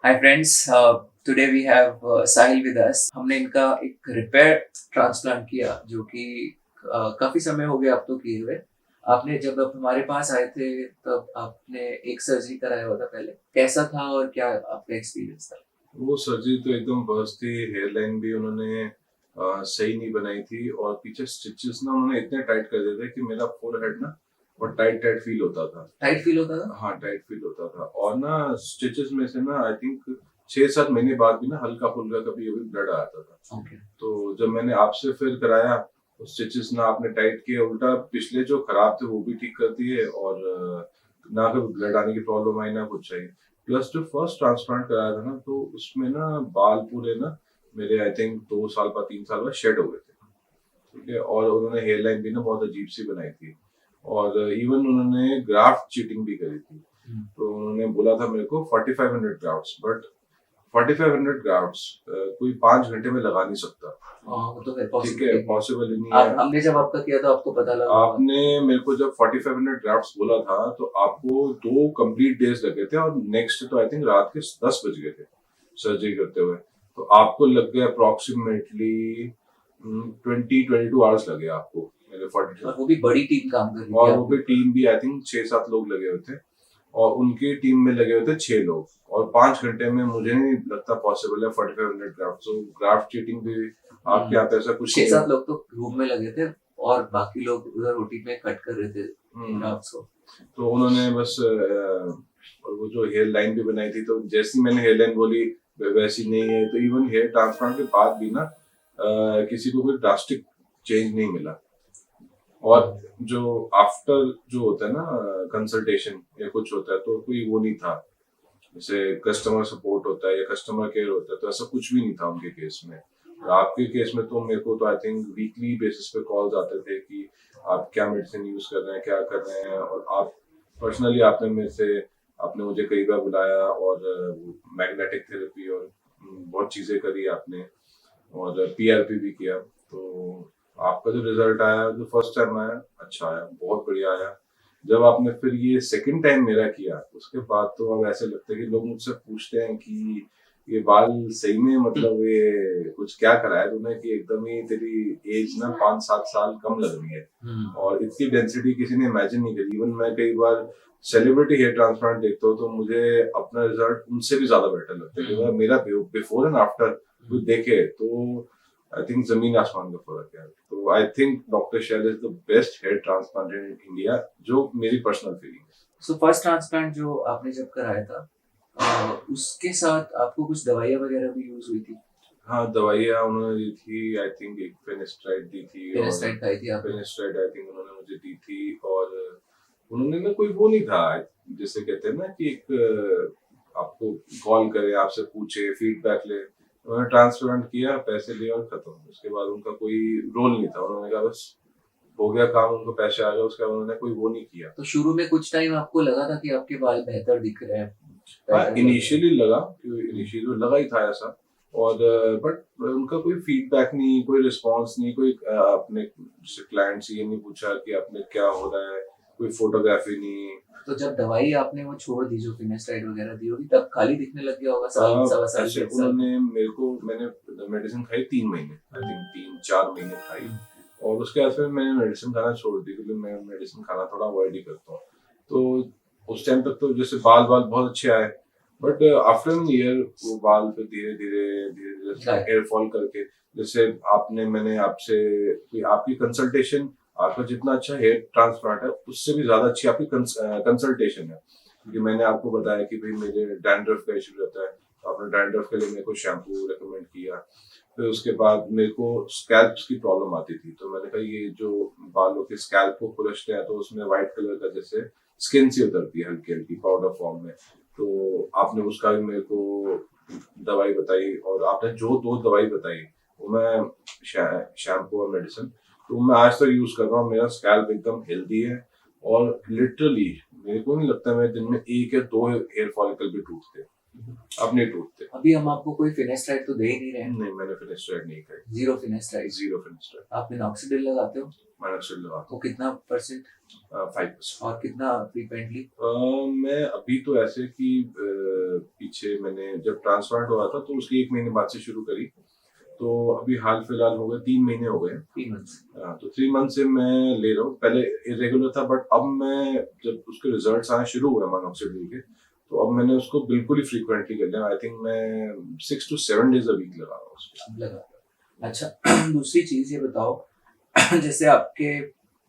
Hi friends, today we have Sahil with us. हमने इनका एक रिपेयर ट्रांसप्लांट किया जो कि काफी समय हो गया अब तो किए हुए। आपने जब आप हमारे पास आए थे तब आपने एक सर्जरी कराया हुआ था पहले। कैसा था और क्या आपका एक्सपीरियंस था? वो सर्जरी तो एकदम वर्स्ट थी। हेयरलाइन भी उन्होंने सही नहीं बनाई थी और पीछे स्टिचेस ना उन्होंने इतने टाइट कर दिए थे कि मेरा फोरहेड ना और टाइट टाइट फील होता था। टाइट फील होता था? हाँ, टाइट फील होता था और ना स्टिचेस में से ना आई थिंक 6-7 महीने बाद भी ना हल्का फुल्का कभी कभी ब्लड आता था। ओके। तो जब मैंने आपसे फिर कराया तो स्टिचेस ना आपने टाइट किए, उल्टा पिछले जो खराब थे वो भी ठीक कर दिए और ना कभी ब्लड आने की प्रॉब्लम आई ना कुछ आई। प्लस जो फर्स्ट ट्रांसप्लांट कराया था ना तो उसमें ना बाल पूरे ना मेरे आई थिंक 2 साल बाद 3 साल बाद शेड हो गए थे। ठीक है, और उन्होंने हेयर लाइन भी ना बहुत अजीब सी बनाई थी और इवन उन्होंने ग्राफ्ट चीटिंग भी करी थी। तो उन्होंने बोला था मेरे को 4500 ग्राफ्ट्स, बट 4500 ग्राफ्ट्स कोई 5 घंटे में लगा नहीं सकता। हाँ, वो तो फिर ठीक पॉसिबल है, ही नहीं। पॉसिबल ही नहीं आप है। हमने जब आपका किया तो आपको पता लगा होगा। आपने मेरे को जब 4500 ड्राफ्ट्स बोला था तो आपको 2 कंप्लीट डेज लगे थे और नेक्स्ट तो आई थिंक रात के 10 बज गए थे सर्जरी करते हुए। तो आपको लग गया अप्रोक्सीमेटली 22 आवर्स लगे आपको मेरे 42। और वो भी बड़ी टीम काम कर रही थी और वो आपके भी ऊपर। टीम भी आई थिंक 6-7 लोग लगे हुए थे और उनकी टीम में लगे हुए थे 6 लोग और 5 घंटे में मुझे नहीं लगता पॉसिबल है 4500 ग्राफ्ट। तो ग्राफ्ट चीटिंग भी आपके यहाँ पे ऐसा कुछ छह नहीं सात है। लोग तो रूम में लगे थे और बाकी लोग उधर ओटी में कट कर रहे थे ग्राफ्स को। तो उन्होंने बस और वो जो हेयर लाइन भी बनाई थी तो जैसी मैंने हेयर लाइन बोली वैसी नहीं है। तो इवन हेयर ट्रांसप्लांट के बाद भी ना किसी को कोई ड्रास्टिक चेंज नहीं मिला। और जो आफ्टर जो होता है ना कंसल्टेशन या कुछ होता है तो कोई वो नहीं था, जैसे कस्टमर सपोर्ट होता है या कस्टमर केयर होता है तो ऐसा कुछ भी नहीं था उनके केस में। और आपके केस में तो मेरे को तो आई थिंक वीकली बेसिस पे कॉल्स आते थे कि आप क्या मेडिसिन यूज कर रहे हैं, क्या कर रहे हैं। और आप पर्सनली आपने मेरे से आपने मुझे कई बार बुलाया और मैग्नेटिक थेरेपी और बहुत चीजें करी आपने और पीआरपी भी किया। तो आपका जो रिजल्ट आया जो फर्स्ट टाइम आया अच्छा आया, बहुत बढ़िया आया। जब आपने फिर ये सेकंड टाइम मेरा किया उसके बाद तो अब ऐसे लगता है कि लोग मुझसे पूछते हैं कि ये बाल सही में मतलब ये कुछ क्या कराया तूने कि एकदम ही तेरी एज ना 5-7 साल कम लग रही है और इतनी डेंसिटी किसी ने इमेजिन नहीं करी। इवन मैं कई बार सेलिब्रिटी हेयर ट्रांसप्लांट देखता हूँ तो मुझे अपना रिजल्ट उनसे भी ज्यादा बेटर लगता है क्योंकि मेरा बिफोर एंड आफ्टर कोई देखे तो आई थिंक जमीन आसमान का फर्क है। तो I think doctor Shail is the best hair transplanted in India, जो मेरी पर्सनल फीलिंग है। सो फर्स्ट ट्रांसप्लांट जो आपने जब कराया था उसके साथ आपको कुछ दवाइयाँ वगैरह भी यूज हुई थी? हाँ, दवाइयाँ उन्होंने दी थी। आई थिंक एक फेनेस्ट्राइड दी थी और फिनेस्टाइड खाई थी आपने? फेनेस्ट्राइड आई थिंक उन्होंने मुझे दी थी। और उन्होंने ना कोई वो नहीं था जैसे कहते हैं ना कि एक आपको कॉल करे, आपसे पूछे, फीडबैक ले। उन्होंने ट्रांसप्लांट किया, पैसे लिए और खत्म। उसके बाद उनका कोई रोल नहीं था। उन्होंने कहा बस हो गया काम, उनको पैसे आ गए, उसके बाद उन्होंने कोई वो नहीं किया। तो शुरू में कुछ टाइम आपको लगा था कि आपके बाल बेहतर दिख रहे हैं, हाँ, बेटर लग रहे हैं? इनिशियली लगा कि इनिशियली लगा ही था ऐसा। और बट उनका कोई फीडबैक नहीं, कोई रिस्पांस नहीं, कोई अपने क्लाइंट से ये नहीं पूछा कि आपने क्या हो रहा है, कोई फोटोग्राफी नहीं। तो जब दवाई आपने वो छोड़ दी जो फिनेस्टाइड वगैरह दी होगी तब खाली दिखने लग गया होगा साल सवा साल ऐसे डेढ़ साल में। उन्होंने मेरे को मैंने मेडिसिन खाई 3 महीने, आई थिंक 3-4 महीने खाई। और उसके बाद फिर मैंने मेडिसिन खाना छोड़ दी क्योंकि मैं मेडिसिन खाना थोड़ा अवॉइड ही करता हूँ। तो उस टाइम तक तो जैसे बाल बाल बहुत अच्छे आए, बट आफ्टर एन ईयर वो बाल फिर धीरे धीरे धीरे धीरे गायब। हेयर फॉल करके। जैसे आपने मैंने आपसे कि आपकी कंसल्टेशन, आपका जितना अच्छा हेयर ट्रांसप्लांट है उससे भी ज्यादा अच्छी आपकी कंसल्टेशन है। क्योंकि मैंने आपको बताया कि भाई मेरे डैंड्रफ का इशू रहता है तो आपने डैंड्रफ के लिए मेरे को शैम्पू रेकमेंड किया। फिर उसके बाद मेरे को स्कैल्प्स की प्रॉब्लम आती थी तो मैंने कहा ये जो बालों के स्कैल्प को खुरचते हैं तो उसमें व्हाइट कलर का जैसे स्किन सी उतरती है हल्की हल्की पाउडर फॉर्म में। तो आपने उसका भी मेरे को दवाई बताई और आपने जो 2 दवाई बताई वो मैं शैम्पू और मेडिसिन तो मैं आज तक यूज कर रहा हूँ। मेरा स्कैल्प एकदम हेल्दी है और लिटरली मेरे को नहीं लगता मेरे दिन में 1 या 2 हेयर फॉलिकल भी टूटते। अब नहीं टूटते। अभी हम आपको कोई फिनेस्टाइड तो दे ही नहीं रहे हैं। नहीं, मैंने फिनिस्ट्राइड नहीं खाई। जीरो फिनेस्टाइड। जीरो फिनिस्ट्राइड। आप मिनॉक्सिडिल लगाते हो? माइनॉक्सिडिल लगा वो कितना परसेंट 5%। और कितना फ्रीक्वेंटली? मैं अभी तो ऐसे कि पीछे मैंने जब ट्रांसप्लांट हुआ था तो उसके 1 महीने बाद से शुरू करी, तो अभी हाल फिलहाल हो गए 3 महीने हो गए। 3 मंथ्स। तो 3 मंथ से मैं ले रहा हूँ। पहले इरेगुलर था, बट अब मैं जब उसके रिजल्ट्स आने शुरू हुए माइनॉक्सिडिल के, तो अब मैंने उसको बिल्कुल ही फ्रीक्वेंटली कर लिया। आई थिंक मैं 6 to 7 days अ वीक लगा रहा हूँ उसको। अब लगा। अच्छा दूसरी चीज ये बताओ जैसे आपके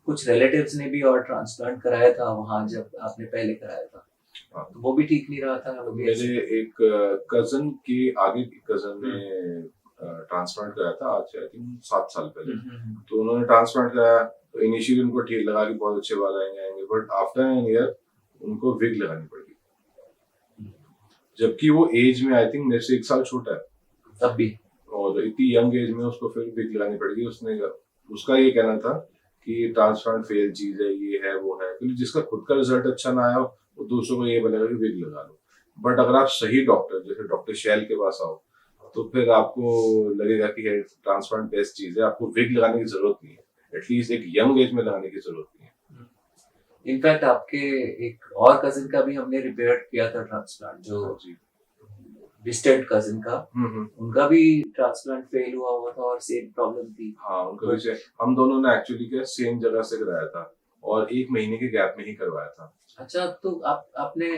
कुछ रिलेटिव्स ने भी और ट्रांसप्लांट कराया था वहां जब आपने पहले कराया था, हाँ। तो वो भी ठीक नहीं रहा था, वो भी मेरे एक कजन के आगे की कजन ने ट्रांसप्लांट कराया था आज से आई थिंक 7 साल पहले। तो उन्होंने ट्रांसप्लांट कराया, तो इनिशियली उनको ठीक लगा कि बहुत अच्छे बाल आएंगे, बट आफ्टर एन ईयर उनको विग लगानी पड़ी, जबकि वो एज में आई थिंक मेरे से 1 साल छोटा है, तब भी। और इतनी यंग एज में उसको फिर विग लगानी पड़ेगी। उसका ये कहना था कि ट्रांसप्लांट फेल चीज है, ये है वो है, क्योंकि जिसका खुद का रिजल्ट अच्छा ना आया हो वो दूसरों को ये बोलेगा कि विग लगा लो। बट अगर आप सही डॉक्टर जैसे डॉक्टर शैल के पास आओ, तो फिर आपको लगेगा कि ट्रांसप्लांट बेस्ट चीज है, आपको विग लगाने की जरूरत नहीं है, एटलीस्ट एक यंग एज में लगाने की जरूरत नहीं है। इनफैक्ट आपके एक और कजिन का भी हमने रिपेयर किया था ट्रांसप्लांट, जो जी। डिस्टेंट कजिन का, उनका भी ट्रांसप्लांट फेल हुआ था और सेम प्रॉब्लम थी। हाँ, उनका भी हम दोनों ने एक्चुअली क्या सेम जगह से कराया था और 1 महीने के गैप में ही करवाया था। अच्छा, तो आपने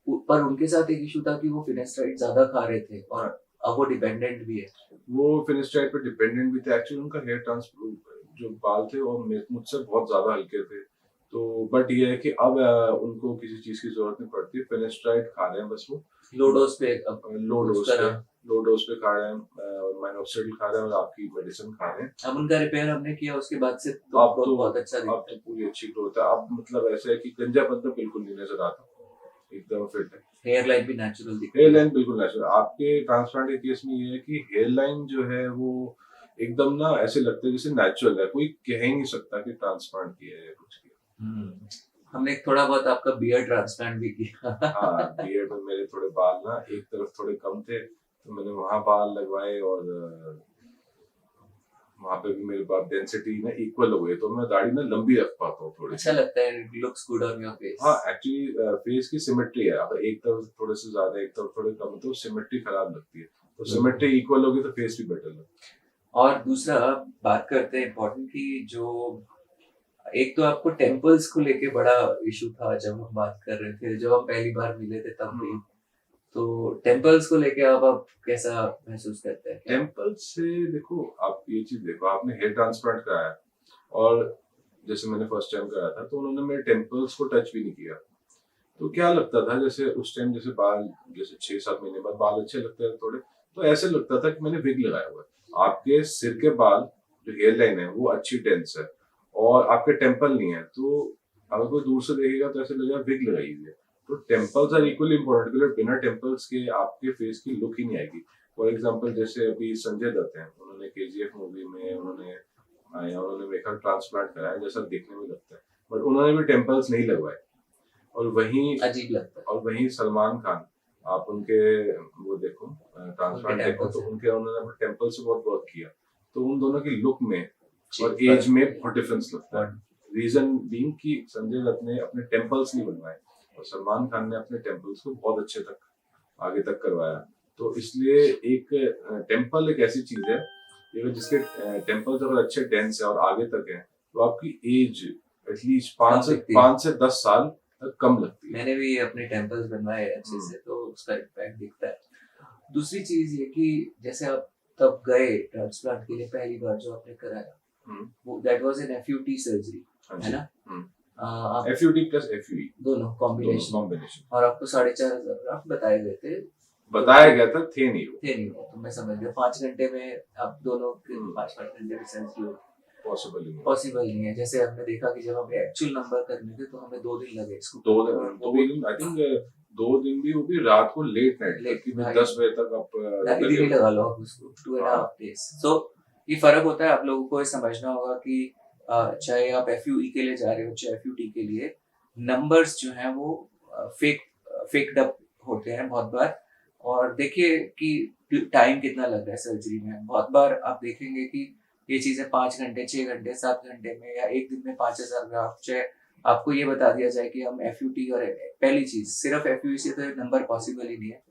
पर उनके साथ एक इशू था कि वो फिनेस्टाइड ज्यादा खा रहे थे और अब वो डिपेंडेंट भी है। वो फिनिस्टाइड पे डिपेंडेंट भी थे। एक्चुअली उनका हेयर ट्रांसप्लांट जो बाल थे वो मुझसे बहुत ज्यादा हल्के थे, तो बट ये है कि अब उनको किसी चीज की जरूरत नहीं पड़ती। फिनिस्टाइड खा रहे हैं बस वो लो डोज पे, लो डोज पे खा रहे हैं, माइनॉक्सिडिल खा रहे हैं और आपकी मेडिसिन खा रहे हैं। अब उनका रिपेयर हमने किया उसके बाद से तो अब तो बहुत अच्छा अब तो पूरी अच्छी ग्रोथ है। अब मतलब ऐसा है कि गंजापन तो बिल्कुल नहीं नजर आता, एकदम फिट है। हेयर लाइन भी नेचुरल दिखती हेयर है। लाइन बिल्कुल नेचुरल। आपके ट्रांसप्लांट के केस में ये है कि हेयर लाइन जो है वो एकदम ना ऐसे लगता है जैसे नेचुरल है, कोई कह ही नहीं सकता कि ट्रांसप्लांट किया है या कुछ किया। हमने थोड़ा बहुत आपका बियर्ड ट्रांसप्लांट भी किया। हाँ, बियर्ड में मेरे थोड़े बाल ना एक तरफ थोड़े कम थे, तो मैंने वहां बाल लगवाए और वहां पे भी मेरे बाल डेंसिटी ना इक्वल हो गई, तो मैं दाढ़ी ना लंबी रख पाता हूँ थोड़ी। अच्छा लगता है, looks good on your face. हाँ, एक्चुअली फेस की सिमेट्री है, अगर एक तरफ थोड़े से ज्यादा एक तरफ थोड़े कम तो सिमेट्री खराब लगती है, तो सिमेट्री इक्वल होगी तो फेस भी बेटर लगता है। और दूसरा बात करते हैं इम्पोर्टेंट की, जो एक तो आपको टेम्पल्स को लेके बड़ा इशू था जब हम बात कर रहे थे, जब हम पहली बार मिले थे तब भी, तो टेम्पल्स को लेके आप कैसा महसूस करते हैं? टेम्पल्स से देखो, आप ये चीज देखो, आपने हेयर ट्रांसप्लांट कराया और जैसे मैंने फर्स्ट टाइम कराया था तो उन्होंने मेरे टेम्पल्स को टच भी नहीं किया, तो क्या लगता था जैसे उस टाइम जैसे बाल जैसे 6-7 महीने बाद बाल अच्छे लगते थे थोड़े, तो ऐसे लगता था कि मैंने विग लगाया हुआ है। आपके सिर के बाल जो हेयर लाइन है वो अच्छी डेंस है और आपके टेम्पल नहीं है, तो अगर कोई दूर से देखेगा तो ऐसे लगेगा विग लगाई हुई है। तो temples are equally important, because बिना टेम्पल्स के आपके फेस की लुक ही नहीं आएगी। फॉर एग्जाम्पल जैसे अभी संजय दत्त हैं, उन्होंने KGF मूवी में उन्होंने मेकअप ट्रांसप्लांट कराया जैसा देखने में लगता है, बट उन्होंने भी टेम्पल्स नहीं लगवाए। और वहीं अजीब लगता है। और वहीं सलमान खान, आप उनके वो देखो ट्रांसप्लांट देखो, तो उन्होंने अपने टेम्पल से बहुत वर्क किया, तो उन दोनों की लुक में और एज में बहुत डिफरेंस लगता है। रीजन बीइंग कि संजय दत्त ने अपने टेम्पल्स नहीं बनवाए और सलमान खान ने अपने टेम्पल्स को बहुत अच्छे तक आगे तक करवाया। तो इसलिए एक टेम्पल एक ऐसी चीज है जिसके टेम्पल्स अगर अच्छे डेंस है और आगे तक है, तो आपकी एज एटलीस्ट 5 से 10 साल कम लगती है। मैंने भी अपने टेम्पल्स बनवाए अच्छे से, तो उसका इम्पैक्ट दिखता है। दूसरी चीज ये कि जैसे आप तब गए ट्रांसप्लांट के लिए पहली बार जो आपने कराया, वो that was an FUT surgery, है ना? FUT प्लस FUE दोनों कॉम्बिनेशन, और आपको 4,500 ग्राफ बताया गए थे। बताया गया था, थे नहीं वो, तो मैं समझ गया 5 घंटे में आप दोनों 5-5 घंटे में सर्जरी पॉसिबल नहीं है। जैसे हमने देखा कि जब हमें एक्चुअल नंबर करने थे तो हमें 2 दिन लगे इसको। 2 दिन आई थिंक 2 दिन भी, वो भी रात को लेट नाइट कि 10 बजे तक आप ही लगा लो आप उसको, 2.5 days। सो ये फर्क होता है, आप लोगों को ये समझना होगा कि चाहे आप FUE के लिए जा रहे हो चाहे FUT के लिए, नंबर्स जो हैं वो फेक्ड अप होते हैं बहुत बार। और देखिए कि टाइम कितना लग रहा है सर्जरी में। बहुत बार आप देखेंगे कि ये चीजें 5 घंटे, 6 घंटे, 7 घंटे में या एक दिन में 5,000 ग्राफ्ट, चाहे आपको ये बता दिया जाए कि हम FUT और पहली चीज सिर्फ FUE से तो नंबर पॉसिबल ही नहीं है।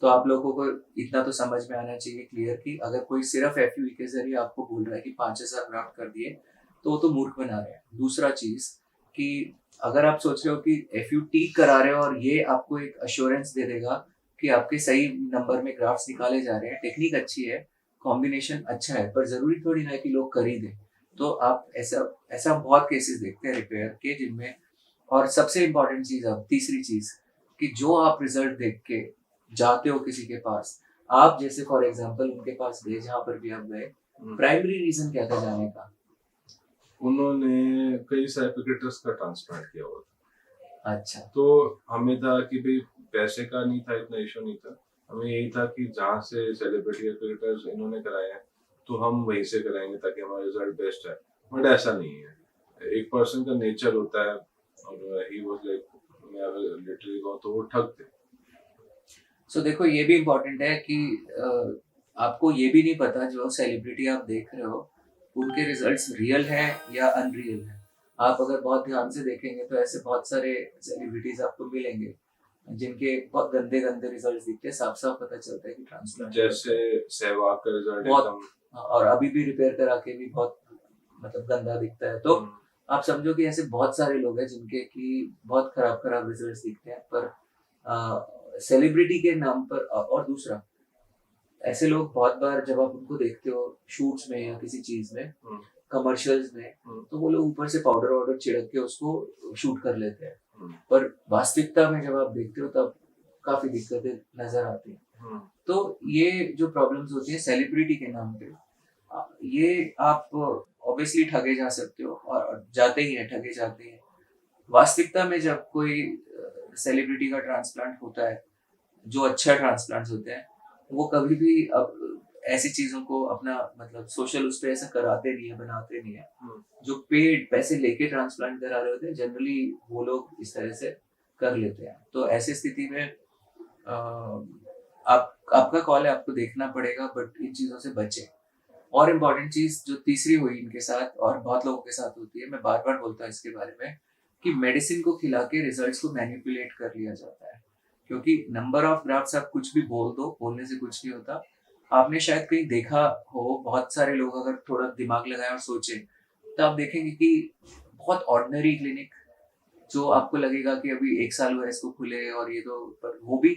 तो आप लोगों को इतना तो समझ में आना चाहिए क्लियर कि अगर कोई सिर्फ FUE के जरिए आपको बोल रहा है कि 5,000 ग्राफ्ट कर दिए तो वो तो मूर्ख बना रहे हैं। दूसरा चीज कि अगर आप सोच रहे हो कि FUT करा रहे हो और ये आपको एक अश्योरेंस दे देगा कि आपके सही नंबर में ग्राफ्ट्स निकाले जा रहे हैं, टेक्निक अच्छी है, कॉम्बिनेशन अच्छा है, पर जरूरी थोड़ी ना है कि लोग कर ही दें। तो आप ऐसा ऐसा बहुत केसेस देखते हैं रिपेयर के जिनमें। और सबसे इम्पोर्टेंट चीज, अब तीसरी चीज, कि जो आप रिजल्ट देख के जाते हो किसी के पास, आप जैसे फॉर एग्जांपल उनके पास गए जहाँ पर भी आप गए, प्राइमरी रीजन क्या था जाने का? उन्होंने कई सारे क्रिकेटर्स का ट्रांसप्लांट किया हुआ था। अच्छा। तो हमें था कि भाई पैसे का नहीं था, इतना इशू नहीं था, हमें यही था कि जहाँ से सेलिब्रिटी क्रिकेटर्स इन्होंने कराए हैं तो हम वहीं से कराएंगे ताकि हमारा रिजल्ट बेस्ट है। बट ऐसा नहीं है, एक पर्सन का नेचर होता है और ही वाज लाइक, मैं अगर लिटरली कहूँ तो वो ठग थे। सो देखो ये भी इम्पोर्टेंट है कि आपको ये भी नहीं पता जो सेलिब्रिटी आप देख रहे हो उनके रिजल्ट्स रियल है या अनरियल है। आप अगर बहुत ध्यान से देखेंगे तो ऐसे बहुत सारे सेलिब्रिटीज आपको मिलेंगे जिनके बहुत गंदे गंदे रिजल्ट्स दिखते हैं, साफ साफ पता चलता है कि ट्रांसप्लांट जैसे सहवाग का रिजल्ट बहुत एकदम, और अभी भी रिपेयर करा के भी बहुत मतलब गंदा दिखता है। तो आप समझो कि ऐसे बहुत सारे लोग हैं जिनके की बहुत खराब खराब रिजल्ट्स दिखते हैं, पर सेलिब्रिटी के नाम पर। और दूसरा, ऐसे लोग बहुत बार जब आप उनको देखते हो शूट्स में या किसी चीज में, कमर्शियल्स में, तो वो लोग ऊपर से पाउडर वाउडर छिड़क के उसको शूट कर लेते हैं, पर वास्तविकता में जब आप देखते हो तब काफी दिक्कतें नजर आती हैं। तो ये जो प्रॉब्लम्स होती है सेलिब्रिटी के नाम पे, ये आप ऑब्वियसली ठगे जा सकते हो और जाते ही हैं, ठगे जाते हैं। वास्तविकता में जब कोई सेलिब्रिटी का ट्रांसप्लांट होता है, जो अच्छा ट्रांसप्लांट होते हैं, वो कभी भी अब ऐसी चीजों को अपना मतलब सोशल उस पे ऐसा कराते नहीं है, बनाते नहीं है। जो पेड पैसे लेके ट्रांसप्लांट करा रहे होते हैं जनरली वो लोग इस तरह से कर लेते हैं। तो ऐसी स्थिति में आपका कॉल है, आपको देखना पड़ेगा, बट इन चीजों से बचें। और इम्पोर्टेंट चीज जो तीसरी हुई इनके साथ और बहुत लोगों के साथ होती है, मैं बार बार बोलता हूँ इसके बारे में, कि मेडिसिन को खिला के रिजल्ट्स को मैनिपुलेट कर लिया जाता है। क्योंकि नंबर ऑफ ग्राफ्ट्स आप कुछ भी बोल दो, बोलने से कुछ नहीं होता। आपने शायद कहीं देखा हो, बहुत सारे लोग अगर थोड़ा दिमाग लगाए और सोचे तो आप देखेंगे कि बहुत ऑर्डिनरी क्लिनिक जो आपको लगेगा कि अभी 1 साल हुआ है इसको खुले और ये तो, पर वो भी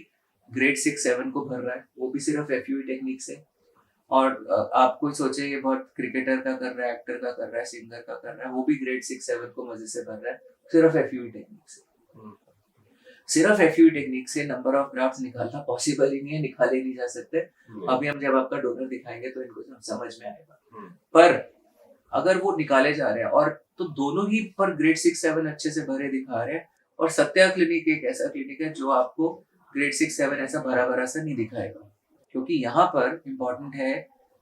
ग्रेड 6-7 को भर रहा है, वो भी सिर्फ FUE टेक्निक से। और आप कोई सोचे ये बहुत क्रिकेटर का कर रहा है, एक्टर का कर रहा है, सिंगर का कर रहा है, वो भी ग्रेड 6-7 को मजे से भर रहा है सिर्फ FUE टेक्निक से। सिर्फ FUE टेक्निक से नंबर ऑफ ग्राफ्ट्स निकालना पॉसिबल ही नहीं है, निकाले नहीं जा सकते। अभी हम जब आपका डोनर दिखाएंगे तो इनको समझ में आएगा। पर अगर वो निकाले जा रहे हैं और तो दोनों ही पर ग्रेड 6-7 अच्छे से भरे दिखा रहे हैं, और सत्या क्लिनिक एक ऐसा क्लिनिक है जो आपको ग्रेड 6-7 ऐसा भरा भरा सा नहीं दिखाएगा। क्योंकि यहाँ पर इम्पोर्टेंट है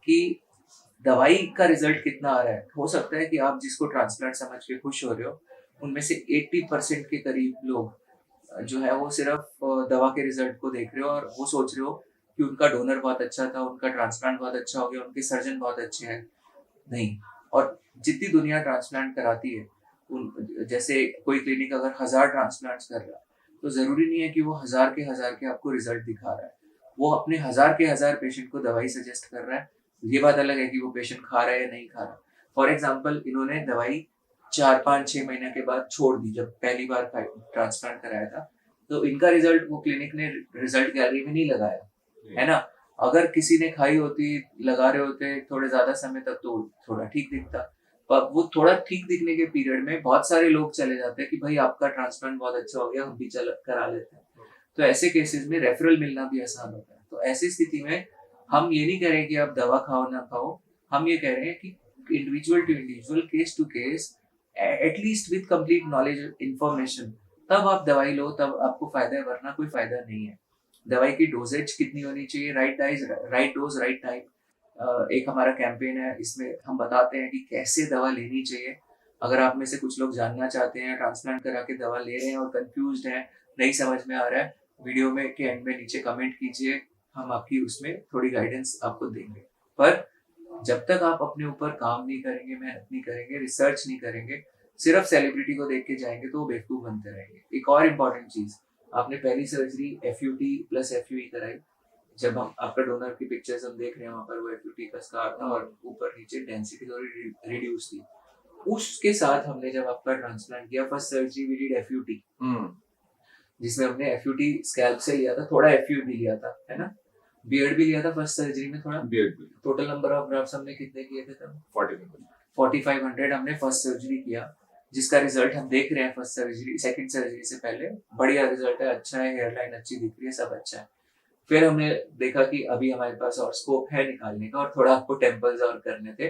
कि दवाई का रिजल्ट कितना आ रहा है। हो सकता है कि आप जिसको ट्रांसप्लांट समझ के खुश हो रहे हो, उनमें से 80% के करीब लोग जो है वो सिर्फ दवा के रिजल्ट को देख रहे हो और वो सोच रहे हो कि उनका डोनर बहुत अच्छा था, उनका ट्रांसप्लांट बहुत अच्छा हो गया, उनके सर्जन बहुत अच्छे हैं। नहीं। और जितनी दुनिया ट्रांसप्लांट कराती है, जैसे कोई क्लिनिक अगर 1000 ट्रांसप्लांट कर रहा है तो जरूरी नहीं है कि वो 1000 के आपको रिजल्ट दिखा रहा है। वो अपने 1000 पेशेंट को दवाई सजेस्ट कर रहा है। ये बात अलग है कि वो पेशेंट खा रहा है या नहीं खा रहा। फॉर एग्जाम्पल, इन्होंने दवाई 4-5-6 महीने के बाद छोड़ दी जब पहली बार ट्रांसप्लांट कराया था, तो इनका रिजल्ट वो क्लिनिक ने रिजल्ट गैलरी में नहीं लगाया, है ना। अगर किसी ने खाई होती, लगा रहे होते थोड़े ज्यादा समय तक, तो थोड़ा ठीक दिखता। पर वो थोड़ा ठीक दिखने के पीरियड में बहुत सारे लोग चले जाते हैं कि भाई आपका ट्रांसप्लांट बहुत अच्छा हो गया, हम भी चल करा लेते हैं। तो ऐसे केसेस में रेफरल मिलना भी आसान होता है। तो ऐसी स्थिति में हम ये नहीं कह रहे कि आप दवा खाओ ना खाओ, हम ये कह रहे हैं कि individual to individual, case to case, at least with complete knowledge information, तब आप दवाई लो, तब आपको फायदा है, वरना कोई फायदा नहीं है। दवाई की डोजेज कितनी होनी चाहिए, राइट डोज राइट टाइम, एक हमारा कैंपेन है, इसमें हम बताते हैं कि कैसे दवा लेनी चाहिए। अगर आप में से कुछ लोग जानना चाहते हैं, ट्रांसप्लांट करा के दवा ले रहे हैं और कंफ्यूज्ड हैं, नहीं समझ में आ रहा है, वीडियो में के एंड में नीचे कमेंट कीजिए, हम आपकी उसमें थोड़ी गाइडेंस आपको देंगे। पर जब तक आप अपने ऊपर काम नहीं करेंगे, मेहनत नहीं करेंगे, रिसर्च नहीं करेंगे, सिर्फ सेलिब्रिटी को देख के जाएंगे तो वो बेवकूफ बनते रहेंगे। एक और इम्पॉर्टेंट चीज, आपने पहली सर्जरी FUT प्लस FUE कराई। जब हम आपका डोनर की पिक्चर्स हम देख रहे हैं, वहाँ पर वो FUT का स्कार था और ऊपर नीचे डेंसिटी थोड़ी रिड्यूस थी। उसके साथ हमने जब आपका ट्रांसप्लांट किया, first surgery we did FUT, जिसमें हमने FUT स्कैल्प से लिया था, थोड़ा FUE भी लिया था, है ना, बियर्ड भी लिया था फर्स्ट सर्जरी में थोड़ा। बियर्ड भी। टोटल नंबर ऑफ ग्राफ्ट्स हमने कितने किए थे तब? 4500 हमने फर्स्ट सर्जरी किया, जिसका रिजल्ट हम देख रहे हैं फर्स्ट सर्जरी सेकंड सर्जरी से पहले। बढ़िया रिजल्ट है, अच्छा है, हेयर लाइन अच्छी दिख रही है, सब अच्छा है। फिर हमने देखा कि अभी हमारे पास और स्कोप है निकालने का, और थोड़ा आपको टेम्पल्स और करने थे।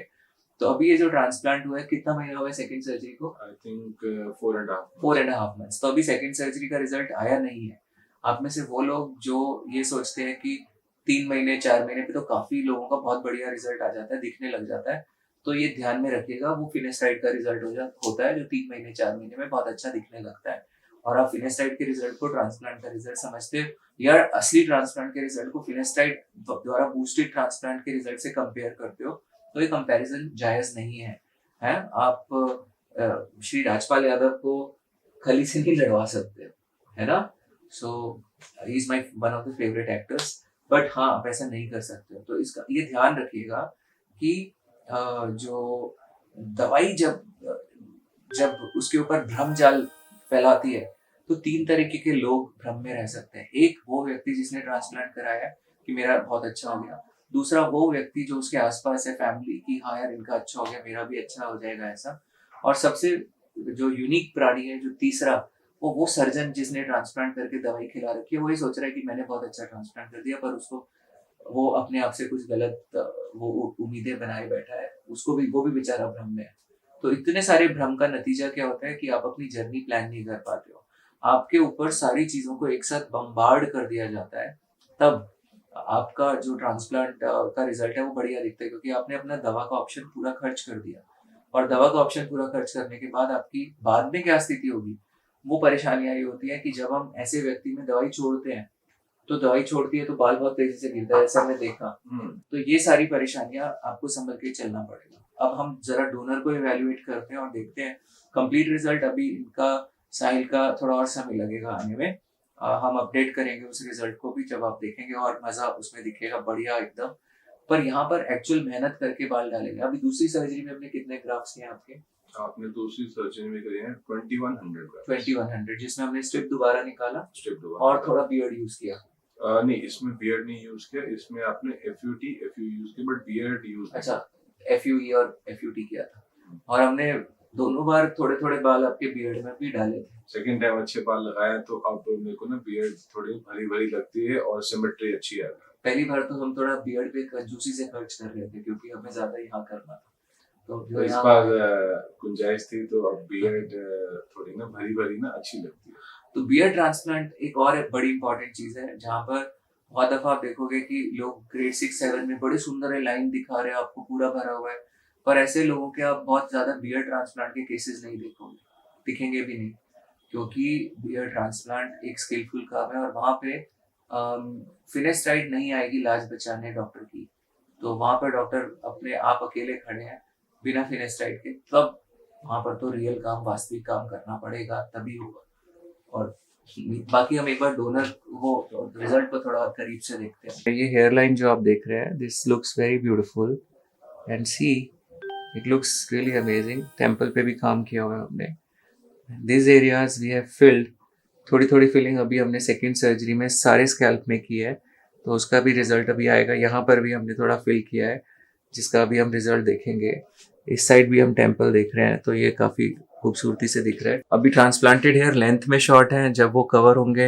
तो अभी ये जो ट्रांसप्लांट हुआ है, कितना महीना हुआ है सेकंड सर्जरी को? I think 4.5 4.5 months. तो अभी सेकंड सर्जरी का रिजल्ट आया नहीं है। आप में से वो लोग जो ये सोचते हैं कि 3 महीने 4 महीने पे तो काफी लोगों का बहुत बढ़िया रिजल्ट आ जाता है, दिखने लग जाता है, तो ये ध्यान में रखिएगा, वो फिनेस्टाइड का रिजल्ट होता है जो 3 महीने 4 महीने में बहुत अच्छा दिखने लगता है। और आप फिनेस्टाइड के रिजल्ट को ट्रांसप्लांट का रिजल्ट समझते हो, या असली ट्रांसप्लांट के रिजल्ट को फिनेस्टाइड द्वारा बूस्टेड ट्रांसप्लांट के रिजल्ट से कंपेयर करते हो, तो ये कंपैरिजन जायज नहीं है। आप श्री राजपाल यादव को खली से नहीं लड़वा सकते, है ना। So he is my one of the favourite actors, but हाँ आप ऐसा नहीं कर सकते। तो इसका ये ध्यान रखिएगा कि जो दवाई जब उसके ऊपर भ्रम जाल फैलाती है, तो 3 तरीके के लोग भ्रम में रह सकते हैं। एक वो व्यक्ति जिसने ट्रांसप्लांट कराया कि मेरा बहुत अच्छा हो गया, दूसरा वो व्यक्ति जो उसके आसपास है फैमिली की, हाँ यार इनका अच्छा हो गया, मेरा भी अच्छा हो जाएगा ऐसा, और सबसे जो यूनिक प्राणी है जो तीसरा, वो सर्जन जिसने ट्रांसप्लांट करके दवाई खिला रखी है, वही सोच रहा है कि मैंने बहुत अच्छा ट्रांसप्लांट कर दिया, पर उसको वो अपने आप से कुछ गलत वो उम्मीदें बनाए बैठा है, वो भी बेचारा भ्रम में है। तो इतने सारे भ्रम का नतीजा क्या होता है कि आप अपनी जर्नी प्लान नहीं कर पाते हो, आपके ऊपर सारी चीजों को एक साथ बम्बार्ड कर दिया जाता है, तब आपका जो ट्रांसप्लांट का रिजल्ट है वो बढ़िया दिखता है, क्योंकि आपने अपना दवा का ऑप्शन पूरा खर्च कर दिया। और दवा का ऑप्शन पूरा खर्च करने के बाद आपकी बाद में क्या स्थिति होगी, वो परेशानियां ये होती है कि जब हम ऐसे व्यक्ति में दवाई छोड़ते हैं, तो दवाई छोड़ती है तो बाल बहुत तेजी से गिरता है, ऐसा हमने देखा। तो ये सारी परेशानियां आपको संभल के चलना पड़ेगा। अब हम जरा डोनर को इवेल्युएट करते हैं और देखते हैं कंप्लीट रिजल्ट। अभी इनका साहिल का थोड़ा और समय लगेगा आने में, हम अपडेट करेंगे उस रिजल्ट को भी, जब आप देखेंगे और मजा उसमें दिखेगा बढ़िया एकदम। पर यहाँ पर एक्चुअल मेहनत करके बाल डालेंगे। अभी दूसरी सर्जरी में हमने कितने ग्राफ्ट्स किए आपके? आपने दूसरी सर्जरी में करी है 2100, जिसमें हमने स्ट्रिप दोबारा निकाला और थोड़ा बियर्ड यूज किया। नहीं, इसमें बियर्ड नहीं यूज किया, इसमें आपने FUT FUE यूज किया, बट बियर्ड यूज। अच्छा, FUE और FUT किया था, और हमने दोनों बार थोड़े थोड़े बाल आपके बियर्ड में भी डाले थे। सेकंड टाइम अच्छे बाल लगाए तो अब मेरे को ना बियर्ड थोड़ी भरी भरी लगती है और सिमेट्री अच्छी है। पहली बार तो हम थोड़ा बियर्ड पे कंजूसी से खर्च कर रहे थे, क्योंकि हमें ज्यादा यहाँ करना था, तो इस बार गुंजाइश थी, तो अब बियर्ड थोड़ी ना भरी भरी ना अच्छी लगती है। तो बियर्ड ट्रांसप्लांट एक और बड़ी इंपॉर्टेंट चीज है, जहाँ पर बहुत दफा आप देखोगे कि लोग ग्रेड 6-7 में बड़े सुंदर लाइन दिखा रहे हैं, आपको पूरा भरा हुआ है, पर ऐसे लोगों के आप बहुत ज्यादा बियर्ड ट्रांसप्लांट के केसेस नहीं देखोगे, दिखेंगे भी नहीं, क्योंकि बियर्ड ट्रांसप्लांट एक स्किलफुल काम है, और वहाँ पे फिनेस्टाइड नहीं आएगी लाज बचाने डॉक्टर की, तो वहाँ पर डॉक्टर अपने आप अकेले खड़े हैं बिना फिनेस्टाइड के, तब वहाँ पर तो रियल काम, वास्तविक काम करना पड़ेगा, तभी होगा। और बाकी हम एक बार डोनर वो रिजल्ट को थोड़ा करीब से देखते हैं। ये हेयर लाइन जो आप देख रहे हैं, this looks very beautiful and see it looks really amazing. Temple पे भी काम किया हुआ है हमने। This areas we have filled, थोड़ी थोड़ी फिलिंग अभी हमने सेकेंड सर्जरी में सारे स्कैल्प में की है, तो उसका भी रिजल्ट अभी आएगा। यहाँ पर भी हमने थोड़ा फिल किया है, जिसका अभी हम रिजल्ट देखेंगे। इस साइड भी हम टेम्पल देख रहे हैं, तो ये काफ़ी खूबसूरती से दिख रहा है। अभी ट्रांसप्लांटेड हेयर लेंथ में शॉर्ट है, जब वो कवर होंगे,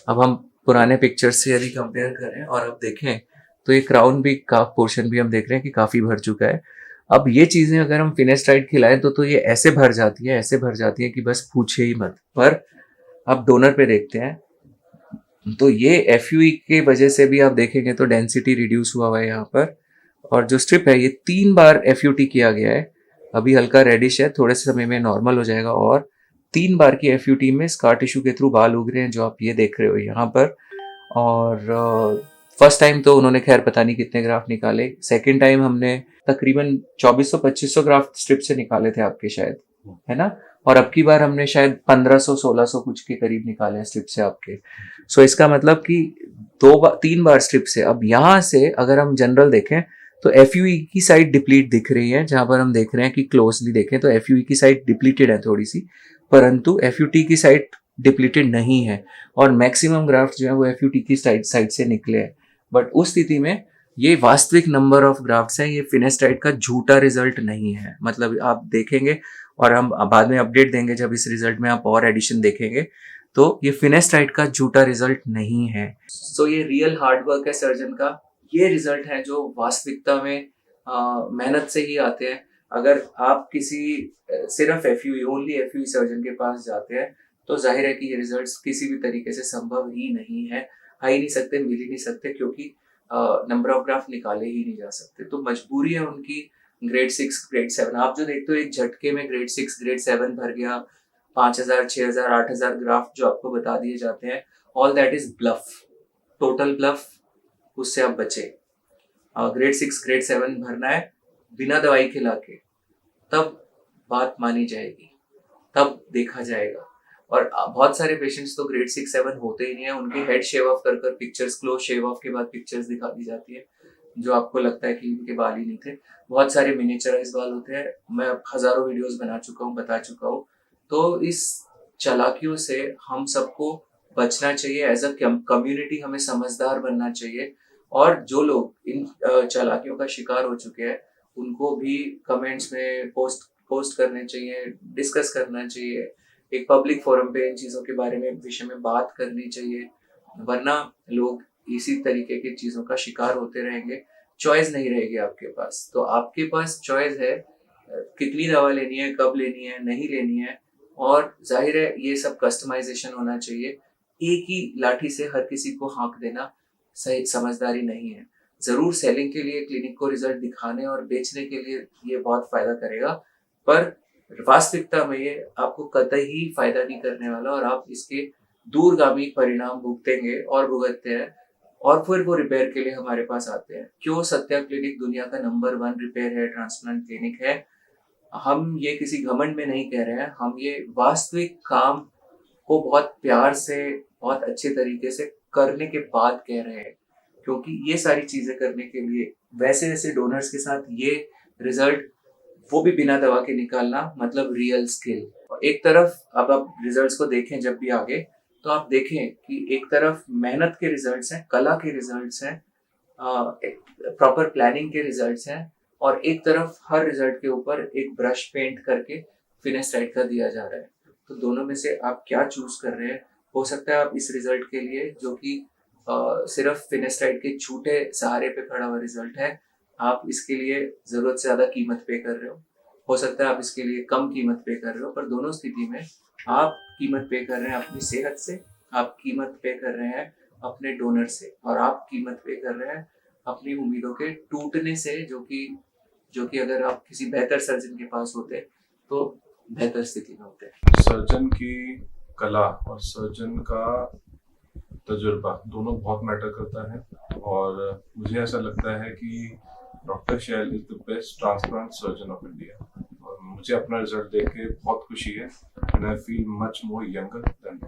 अब हम पुराने पिक्चर्स से यदि कंपेयर करें और अब देखें, तो ये क्राउन भी का पोर्शन भी हम देख रहे हैं कि काफ़ी भर चुका है। अब ये चीज़ें अगर हम फिनेस्टाइड खिलाएं तो ये ऐसे भर जाती है कि बस पूछे ही मत। पर अब डोनर पे देखते हैं, तो ये FUE के वजह से भी आप देखेंगे तो डेंसिटी रिड्यूस हुआ है यहाँ पर, और जो स्ट्रिप है ये 3 बार FUT किया गया है। अभी हल्का रेडिश है, थोड़े से समय में नॉर्मल हो जाएगा, और 3 बार की FUT में स्कार टिश्यू के थ्रू बाल उग रहे हैं, जो आप ये देख रहे हो यहाँ पर। और फर्स्ट टाइम तो उन्होंने खैर पता नहीं कितने ग्राफ्ट निकाले, सेकेंड टाइम हमने तकरीबन 2400-2500 ग्राफ्ट स्ट्रिप से निकाले थे आपके शायद, है ना, और अब की बार हमने शायद 1500-1600 कुछ के करीब निकाले हैं स्ट्रिप से आपके। सो इसका मतलब कि 3 बार स्ट्रिप से। अब यहाँ से अगर हम जनरल देखें तो एफ की साइड डिप्लीट दिख रही है, जहां पर हम देख रहे हैं कि क्लोजली देखें तो एफ की साइड डिप्लीटेड है थोड़ी सी, परंतु एफ की साइड डिप्लीटेड नहीं है और मैक्सिमम ग्राफ्ट जो है वो एफ की साइड से निकले हैं। बट उस स्थिति में ये वास्तविक नंबर ऑफ ग्राफ्ट्स हैं, ये फिनेस्ट्राइड का झूठा रिजल्ट नहीं है। मतलब आप देखेंगे और हम बाद में अपडेट देंगे जब इस रिजल्ट में आप और एडिशन देखेंगे, तो ये फिनेस्ट्राइड का झूठा रिजल्ट नहीं है। सो ये रियल हार्डवर्क है सर्जन का, ये रिजल्ट है जो वास्तविकता में मेहनत से ही आते हैं। अगर आप किसी सिर्फ ओनली एफ सर्जन के पास जाते हैं तो जाहिर है कि ये रिजल्ट्स किसी भी तरीके से संभव ही नहीं है, आ ही नहीं सकते, मिल ही नहीं सकते, क्योंकि नंबर ऑफ ग्राफ निकाले ही नहीं जा सकते। तो मजबूरी है उनकी ग्रेड 6 ग्रेड 7। आप जो देखते हो एक झटके में ग्रेड 6 ग्रेड 7 भर गया, 5000 6000 8000 ग्राफ जो आपको बता दिए जाते हैं, all that is bluff, total bluff. उससे आप बचे। ग्रेड 6 ग्रेड 7 भरना है बिना दवाई खिला के, तब बात मानी जाएगी, तब देखा जाएगा। और बहुत सारे पेशेंट्स तो ग्रेड 6 7 होते ही नहीं है, उनकी हेड शेव ऑफ कर कर पिक्चर्स, क्लोज शेव ऑफ के बाद पिक्चर्स दिखा दी जाती है, जो आपको लगता है कि उनके बाल ही नहीं थे। बहुत सारे मिनिएचराइज बाल होते हैं, मैं हजारों वीडियोस बना चुका हूँ, बता चुका हूँ। तो इस चालाकियों से हम सबको बचना चाहिए, एज अ कम्युनिटी हमें समझदार बनना चाहिए। और जो लोग इन चालाकियों का शिकार हो चुके हैं उनको भी कमेंट्स में पोस्ट करने चाहिए, डिस्कस करना चाहिए, एक पब्लिक फोरम पे इन चीज़ों के बारे में विषय में बात करनी चाहिए, वरना लोग इसी तरीके की चीज़ों का शिकार होते रहेंगे। चॉइस नहीं रहेगी आपके पास। तो आपके पास चॉइस है कितनी दवा लेनी है, कब लेनी है, नहीं लेनी है, और जाहिर है ये सब कस्टमाइजेशन होना चाहिए। एक ही लाठी से हर किसी को हाँक देना सही समझदारी नहीं है। जरूर सेलिंग के लिए, क्लिनिक को रिजल्ट दिखाने और बेचने के लिए ये बहुत फायदा करेगा, पर वास्तविकता में ये आपको कतई फायदा नहीं करने वाला और आप इसके दूरगामी परिणाम भुगतेंगे और भुगतते हैं, और फिर वो रिपेयर के लिए हमारे पास आते हैं। क्यों सत्या क्लिनिक दुनिया का नंबर 1 रिपेयर है ट्रांसप्लांट क्लिनिक है। हम ये किसी घमंड में नहीं कह रहे हैं, हम ये वास्तविक काम को बहुत प्यार से, बहुत अच्छे तरीके से करने के बाद कह रहे हैं, क्योंकि ये सारी चीजें करने के लिए वैसे ऐसे डोनर्स के साथ ये रिजल्ट, वो भी बिना दवा के निकालना, मतलब रियल स्किल। एक तरफ अब आप रिजल्ट्स को देखें जब भी आगे, तो आप देखें कि एक तरफ मेहनत के रिजल्ट्स हैं, कला के रिजल्ट्स हैं, प्रॉपर प्लानिंग के रिजल्ट्स हैं, और एक तरफ हर रिजल्ट के ऊपर एक ब्रश पेंट करके फिनेस्ट्राइड का दिया जा रहा है। तो दोनों में से आप क्या चूज कर रहे हैं। हो सकता है आप इस रिजल्ट के लिए, जो कि सिर्फ फिनेस्ट्राइड के झूठे सहारे पे खड़ा हुआ रिजल्ट है, आप इसके लिए जरूरत से ज्यादा कीमत पे कर रहे हो सकता है आप इसके लिए कम कीमत पे कर रहे हो, पर दोनों स्थिति में आप कीमत पे कर रहे हैं अपनी सेहत से, आप कीमत पे कर रहे हैं अपने डोनर से, और आप कीमत पे कर रहे हैं अपनी उम्मीदों के टूटने से, जो कि अगर आप किसी बेहतर सर्जन के पास होते तो बेहतर स्थिति में होते। सर्जन की कला और सर्जन का तजुर्बा दोनों बहुत मैटर करता है, और मुझे ऐसा लगता है कि doctor Shail is the best transplant surgeon of India, और मुझे अपना रिजल्ट देख के बहुत खुशी है, and I feel much more younger then